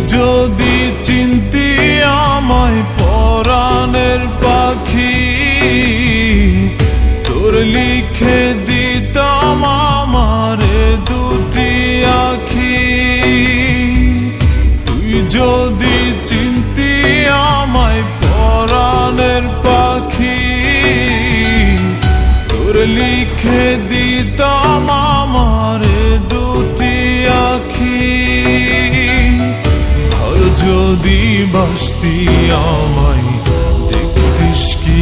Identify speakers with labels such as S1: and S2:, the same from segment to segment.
S1: যদি চিনতি আমায় পরাণের পাখি, তোর লিখে দিতাম আমারে দুটি আখি। তুই যদি চিনতি আমায় পরাণের পাখি, তোর লিখে দিতাম আমারে দুটি আখি। যদি বাসতি আমায় দেখতিস কি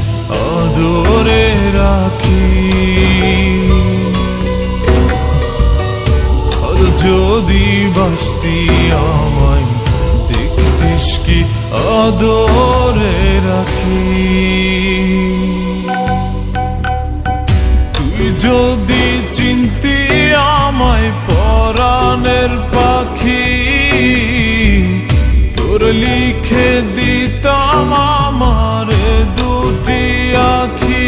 S1: আদরে রাখি। আর যদি বাসতি আমায় দেখতিস কি আদরে রাখি। তুই যদি চিনতি আমায় পরাণের পাখি, তোর লিখে দিতাম আমারে দুটি আখি।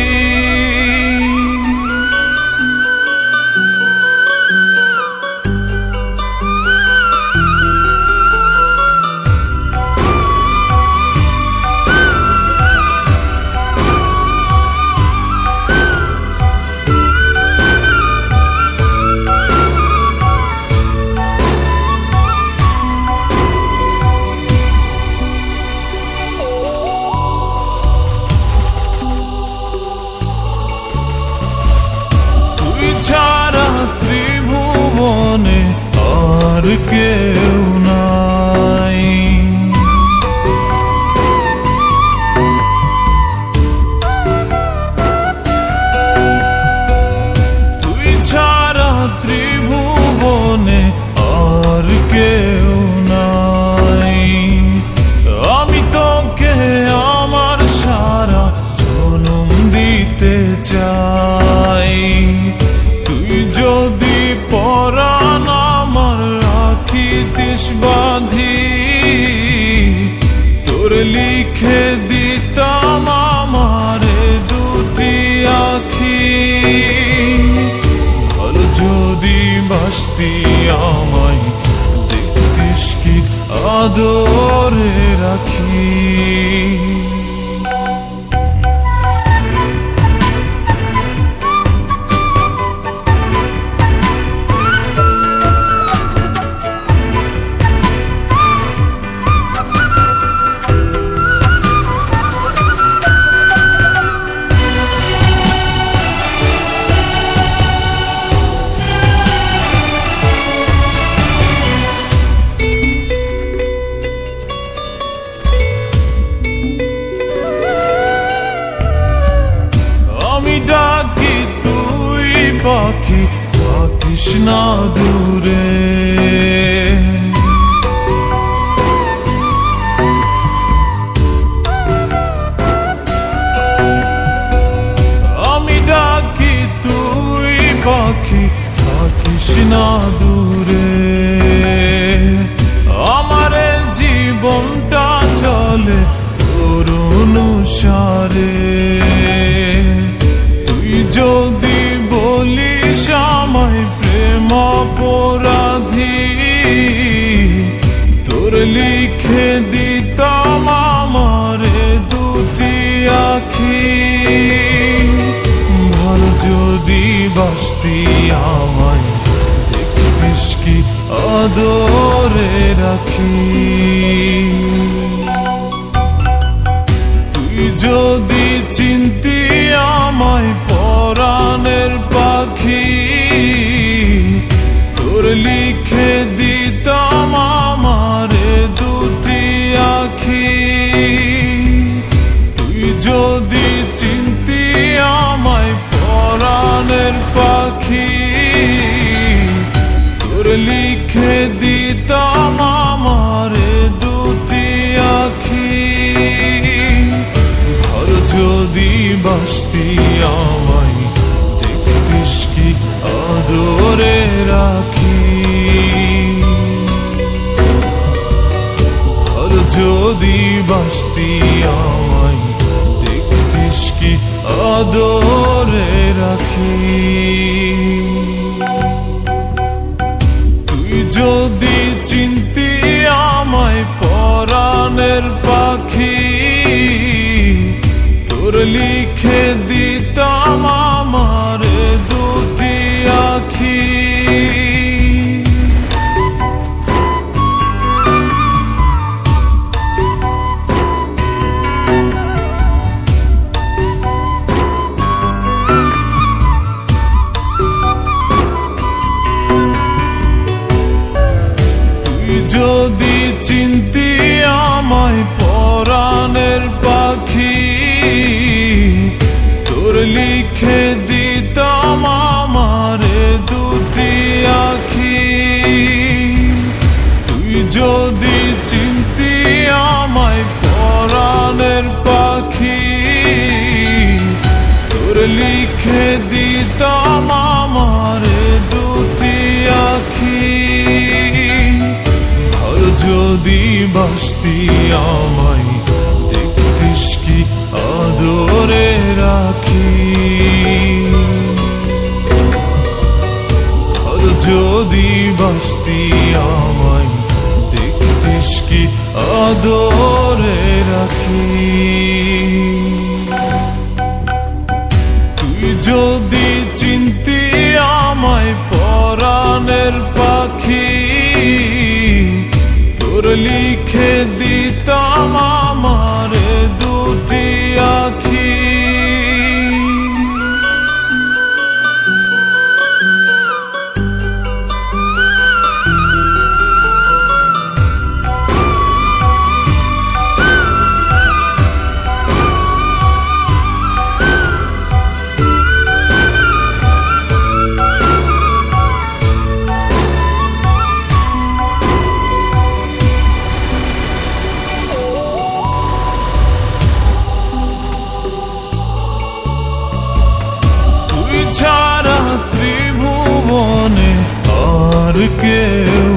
S1: ছাড়া ত্রিভুবনে আর কেউ নাই। তুই ছাড়া ত্রিভুবনে আর কেউ নাই। আমি তোকে আমার সারা জনম দিতে চাই। তুই যদি পরাণ আমার রাখিতিস বাঁধি, তোর লিখে দিতাম আমারে দুটি আখি। আর যদি বাসতি আমায় দেখতিস কি আদরে রাখি। ডাকি তুই পাখি থাকিস না দূরে। আমি ডাকি তুই পাখি থাকিস না দূরে। আমার জীবনটা চলে তোর অনুসারে। যদি বলিস আমায় প্রেম অপরাধী, তোর লিখে দিতাম আমারে দুটি আখি। ভালো যদি বাসতি আমায় দেখতিস কি আদরে রাখি। তুই যদি চিনতি আমায় পরাণের পাখি, তোর লিখে দিতাম আমারে দুটি আখি। তুই যদি চিনতি আমায় পরাণের পাখি, তোর লিখে দিতাম আমারে দুটি আখি। আর যদি বাসতি আমায় দেখতিস কি আদরে রাখি। আর যদি বাসতি আমায় দেখতিস কি আদরে রাখি। তুই যদি চিনতি আমায় পরাণের পাখি, তোর লিখে দিতাম আমার দুটি আখি। যদি চিনতি আমায় পরাণের পাখি, তোর লিখে দিতাম আমার দুটি আখি। তুই যদি চিনতি আমায় পরাণের পাখি, তোর লিখে দিতাম আমার দুটি আখি। যদি বাসতি আমায় দেখতিস কি আদরে রাখি, আর যদি বাসতি আমায় দেখতিস কি আদরে রাখি। তুই যদি চিনতি আমায় পরাণের পাখি, তোর লিখে দিতাম আমার দুটি আখি। ছাড়া ত্রিভুবনে আর কেউ